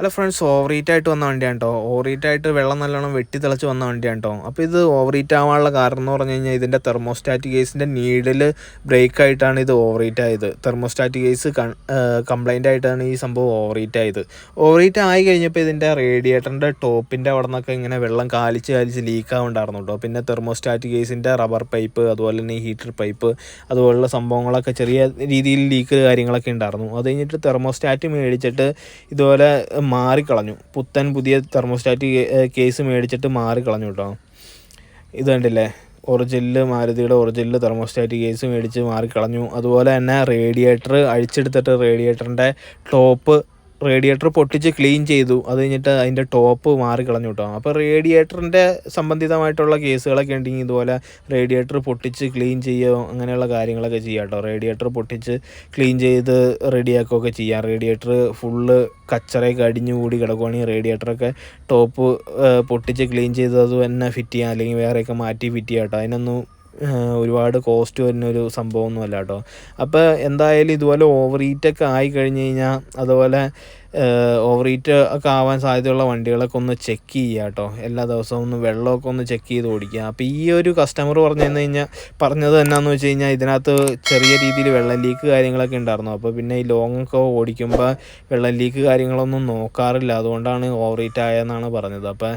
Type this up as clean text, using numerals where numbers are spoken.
അല്ല friends, over heat ആയിട്ട് വന്ന വണ്ടിയാണ് കേട്ടോ. ഓവർ ഹീറ്റ് ആയിട്ട് വെള്ളം നല്ലോണം വെട്ടി തിളച്ച് വന്ന വണ്ടിയാണ് കേട്ടോ. അപ്പോൾ ഇത് ഓവർ ഹീറ്റ് ആവാനുള്ള കാരണം എന്ന് പറഞ്ഞു കഴിഞ്ഞാൽ ഇതിൻ്റെ തെർമോസ്റ്റാറ്റ് കേസിൻ്റെ നീഡിൽ ബ്രേക്ക് ആയിട്ടാണ് ഇത് ഓവർ ഹീറ്റ് ആയത്. തെർമോസ്റ്റാറ്റ് കേസ് കംപ്ലൈൻ്റ് ആയിട്ടാണ് ഈ സംഭവം ഓവർ ഹീറ്റ് ആയത്. ഓവർ ഹീറ്റ് ആയി കഴിഞ്ഞപ്പോൾ ഇതിൻ്റെ റേഡിയേറ്ററിൻ്റെ ടോപ്പിൻ്റെ അവിടെ നിന്നൊക്കെ ഇങ്ങനെ വെള്ളം കാലിച്ച് ലീക്ക് ആവുന്നുണ്ടായിരുന്നു കേട്ടോ. പിന്നെ തെർമോസ്റ്റാറ്റ് കേസിൻ്റെ റബ്ബർ പൈപ്പ്, അതുപോലെ തന്നെ ഹീറ്റർ പൈപ്പ്, അതുപോലുള്ള സംഭവങ്ങളൊക്കെ ചെറിയ രീതിയിൽ ലീക്ക് കാര്യങ്ങളൊക്കെ ഉണ്ടായിരുന്നു. അത് കഴിഞ്ഞിട്ട് തെർമോസ്റ്റാറ്റ് മേടിച്ചിട്ട് ഇതുപോലെ മാറിക്കളഞ്ഞു. പുതിയ തെർമോസ്റ്റാറ്റ് കേസ് മേടിച്ചിട്ട് മാറിക്കളഞ്ഞു കേട്ടോ. ഇത് കണ്ടില്ലേ, മാരുതിയുടെ ഒറിജിനൽ തെർമോസ്റ്റാറ്റ് കേസ് മേടിച്ച് മാറിക്കളഞ്ഞു. അതുപോലെ തന്നെ റേഡിയേറ്റർ അഴിച്ചെടുത്തിട്ട് റേഡിയേറ്റർ പൊട്ടിച്ച് ക്ലീൻ ചെയ്തു. അത് കഴിഞ്ഞിട്ട് അതിൻ്റെ ടോപ്പ് മാറിക്കളഞ്ഞു കേട്ടോ. അപ്പോൾ റേഡിയേറ്ററിൻ്റെ സംബന്ധിതമായിട്ടുള്ള കേസുകളൊക്കെ ഉണ്ടെങ്കിൽ ഇതുപോലെ റേഡിയേറ്റർ പൊട്ടിച്ച് ക്ലീൻ ചെയ്യുകയോ അങ്ങനെയുള്ള കാര്യങ്ങളൊക്കെ ചെയ്യാം കേട്ടോ. റേഡിയേറ്റർ പൊട്ടിച്ച് ക്ലീൻ ചെയ്ത് റെഡിയാക്കുകയൊക്കെ ചെയ്യാം. റേഡിയേറ്റർ ഫുള്ള് കച്ചറയൊക്കെ അടിഞ്ഞുകൂടി കിടക്കുകയാണെങ്കിൽ റേഡിയേറ്ററൊക്കെ ടോപ്പ് പൊട്ടിച്ച് ക്ലീൻ ചെയ്ത് അത് തന്നെ ഫിറ്റ് ചെയ്യാം, അല്ലെങ്കിൽ വേറെയൊക്കെ മാറ്റി ഫിറ്റ് ചെയ്യാം കേട്ടോ. അതിനൊന്നും ഒരുപാട് കോസ്റ്റ് വരുന്നൊരു സംഭവമൊന്നുമല്ല കേട്ടോ. അപ്പോൾ എന്തായാലും ഇതുപോലെ ഓവർ ഹീറ്റൊക്കെ ആയി കഴിഞ്ഞ് കഴിഞ്ഞാൽ, അതുപോലെ ഓവർ ഹീറ്റ് ഒക്കെ ആവാൻ സാധ്യതയുള്ള വണ്ടികളൊക്കെ ഒന്ന് ചെക്ക് ചെയ്യുക കേട്ടോ. എല്ലാ ദിവസവും ഒന്ന് വെള്ളമൊക്കെ ഒന്ന് ചെക്ക് ചെയ്ത് ഓടിക്കുക. അപ്പോൾ ഈ ഒരു കസ്റ്റമർ പറഞ്ഞത് എന്നാന്ന് വെച്ച് കഴിഞ്ഞാൽ, ഇതിനകത്ത് ചെറിയ രീതിയിൽ വെള്ളം ലീക്ക് കാര്യങ്ങളൊക്കെ ഉണ്ടായിരുന്നു. അപ്പോൾ പിന്നെ ഈ ലോങ് ഒക്കെ ഓടിക്കുമ്പോൾ വെള്ളം ലീക്ക് കാര്യങ്ങളൊന്നും നോക്കാറില്ല, അതുകൊണ്ടാണ് ഓവർ ഹീറ്റ് ആയതെന്നാണ് പറഞ്ഞത്. അപ്പോൾ